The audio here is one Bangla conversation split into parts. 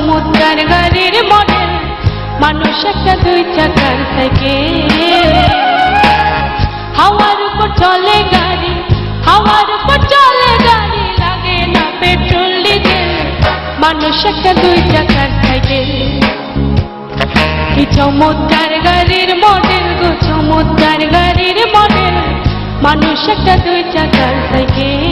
চমৎকার গাড়ির মডেল, মানুষ একটা দুই চাকার সাইকেল। হাওয়ার উপর চলে গাড়ি, হাওয়ার উপর চলে গাড়ি, লাগে না পেট্রোল ডিজেল, মানুষ একটা দুই চাকার সাইকেল। কি চমৎকার গাড়ির মডেল গো, চমৎকার গাড়ির মডেল, মানুষ একটা দুই চাকার সাইকেল।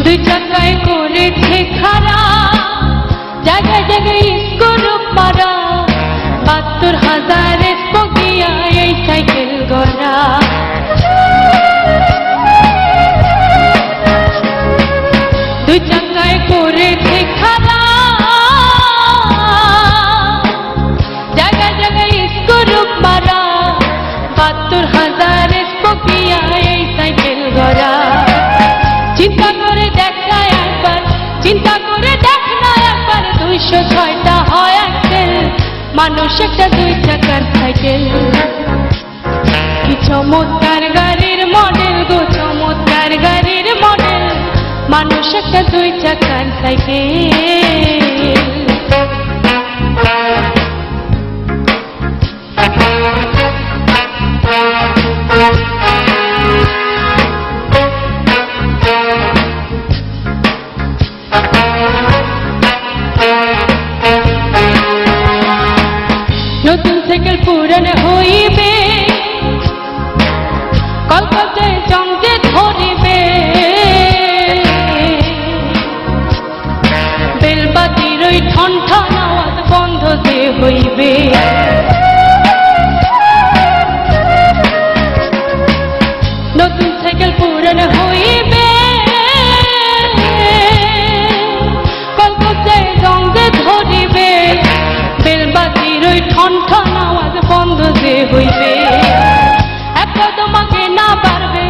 দুই চাকায় করেছে খাড়া, জায়গায় জায়গায় স্ক্রুপ মারা, ৭২,০০০ স্পোকিয়া এই সাইকেল গড়া। দুই চাকায় করেছে খাড়া, জায়গায় জায়গায় স্ক্রুপ মারা, ৭২,০০০ স্পোকিয়া এই সাইকেল গড়া। চিন্তা করে দেখ না একবার, চিন্তা করে দেখ না একবার, ২০৬টা হয় অ্যাক্সেল, মানুষ একটা দুই চাকার সাইকেল। কি চমৎকার গাড়ির মডেল গো, চমৎকার গাড়ির মডেল, মানুষ একটা দুই চাকার সাইকেল। নতুন সাইকেল পুরানো হইবে, কলকাতায় জঙ্গে ধরিবে, বেলবাতির ওই ঠন ঠন আওয়াজ বন্ধ যে হইবে। নতুন সাইকেল পুরানো হইবে, কলকাতায় জঙ্গে ধরিবে, বেলবাতির ওই ঠন ঠন আওয়াজ বন্ধ যে হইবে। এক তোমাকে না পারবে,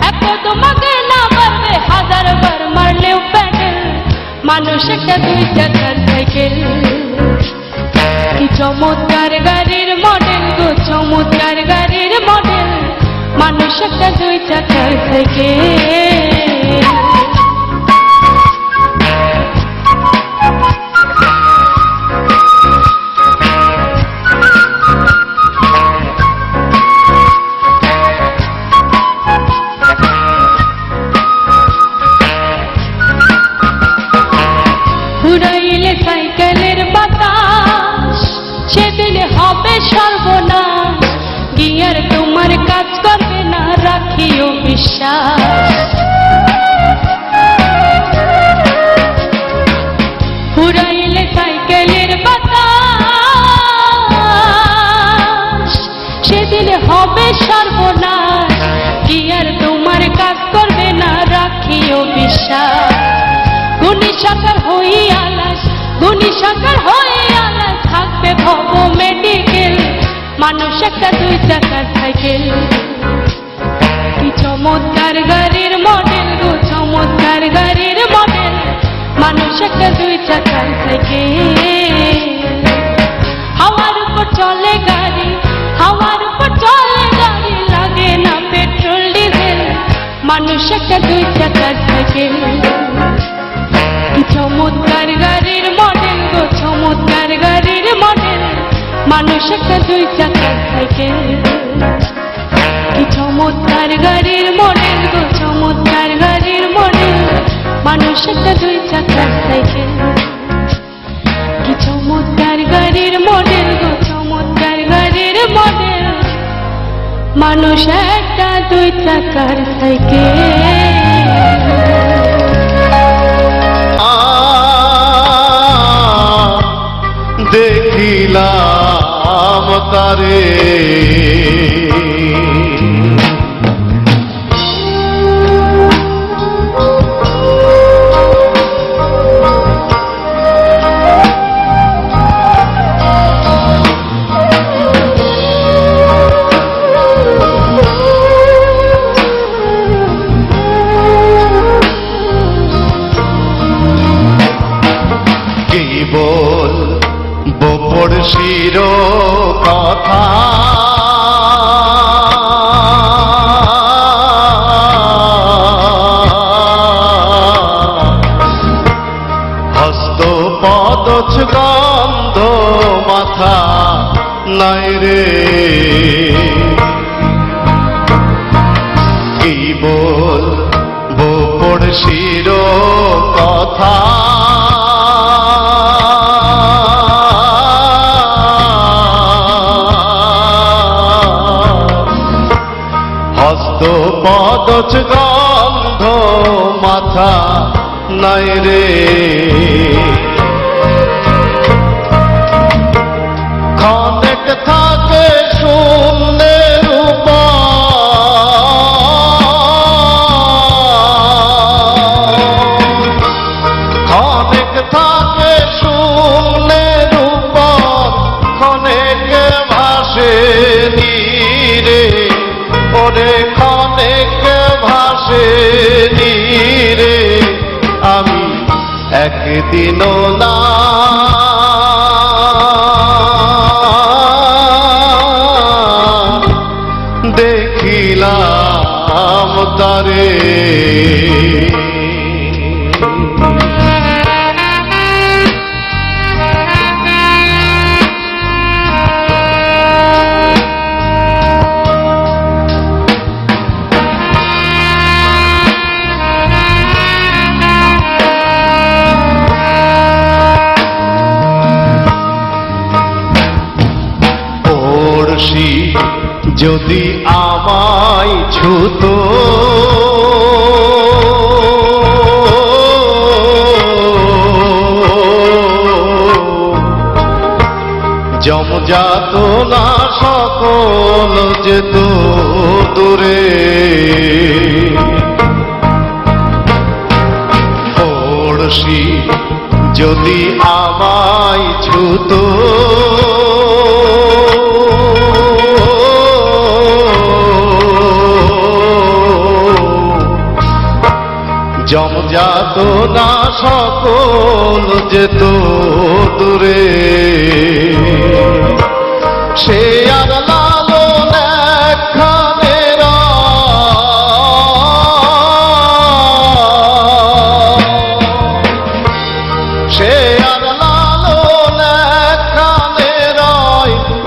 এক তোমাকে না পারবে, ১০০০ বার মারলেও প্যাডেল, মানুষ একটা দুই চাকার সাইকেল। কি চমৎকার গাড়ির মডেল গো, চমৎকার গাড়ির মডেল, মানুষ একটা দুই চাকার সাইকেল। ঘুরাইলে সাইকেলের বাতাস, সেদিন হবে সর্বনাশ, গিয়ার তোমার কাজ করবে না, রাখিও বিশ্বাস। ঘুরাইলে সাইকেলের বাতাস, সেদিন হবে সর্বনাশ, গিয়ার তোমার কাজ করবে না, রাখিও বিশ্বাস। গুণী সাকার হই আলাস, গুণী সাকার হই আলাস, থাকবে ভব মেডিকেল, মানুষ একটা দুই চাকার সাইকেল। কি চমৎকার গাড়ির মডেল গো, চমৎকার গাড়ির মডেল, মানুষ একটা দুই চাকার সাইকেল। হাওয়ার উপর চলে গাড়ি, হাওয়ার উপর চলে গাড়ি, লাগে না পেট্রোল ডিজেল, মানুষ একটা দুই চাকার সাইকেল। কি চমৎকার গাড়ির মডেল গো, চমৎকার গাড়ির মডেল, মানুষ একটা দুই চাকার সাইকেল। কি চমৎকার গাড়ির মডেল গো, চমৎকার গাড়ির মডেল, মানুষ একটা দুই চাকার সাইকেল। কি চমৎকার গাড়ির মডেল গো, চমৎকার গাড়ির মডেল, মানুষ একটা দুই চাকার সাইকেল। দেখিলাম তারে পড়শির কথা হস্ত পদচ গন্ধ মাথা নাই রে কি বলবো পড়শির কথা হস্ত পদচ গন্ধ মাথা নাই রে ক্ষণেক থাকে শূন্যের ক্ষণেক থাকে শূন্যের উপর ক্ষণেক ভাসে নীরে ওরে ক্ষণেক ভাসে নীরে আমি একদিনও না দেখিলাম তারে পড়শি যদি আমায় ছুতো জমজাত না সকল যেত দূরে পড়শি যদি আমায় ছুতো জমজাত না সকল যেত দূরে সে আর লালন একখানে সে আর লালন একখানে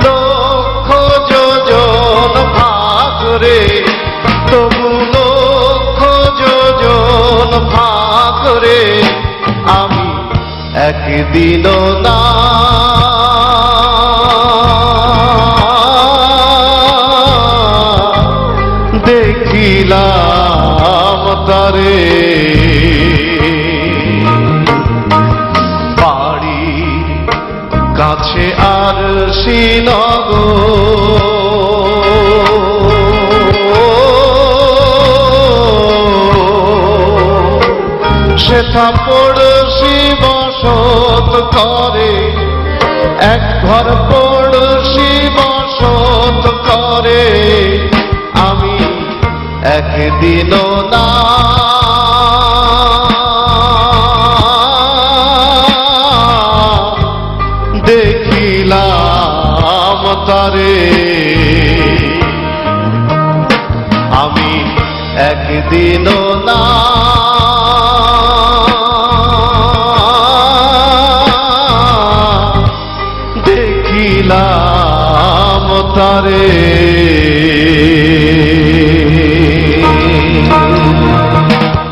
লক্ষ যোজন ভাগ রে তবু লক্ষ যোজন ভাগ রে আমি একদিনও না দেখিলাম তারে বাড়ি কাছে আর শ্রীনগর সেথা পড়শি বসত করে এক ঘর পড়শি বসত করে আমি একদিনও না দেখিলাম তারে আমি একদিনও না দেখিলাম তারে।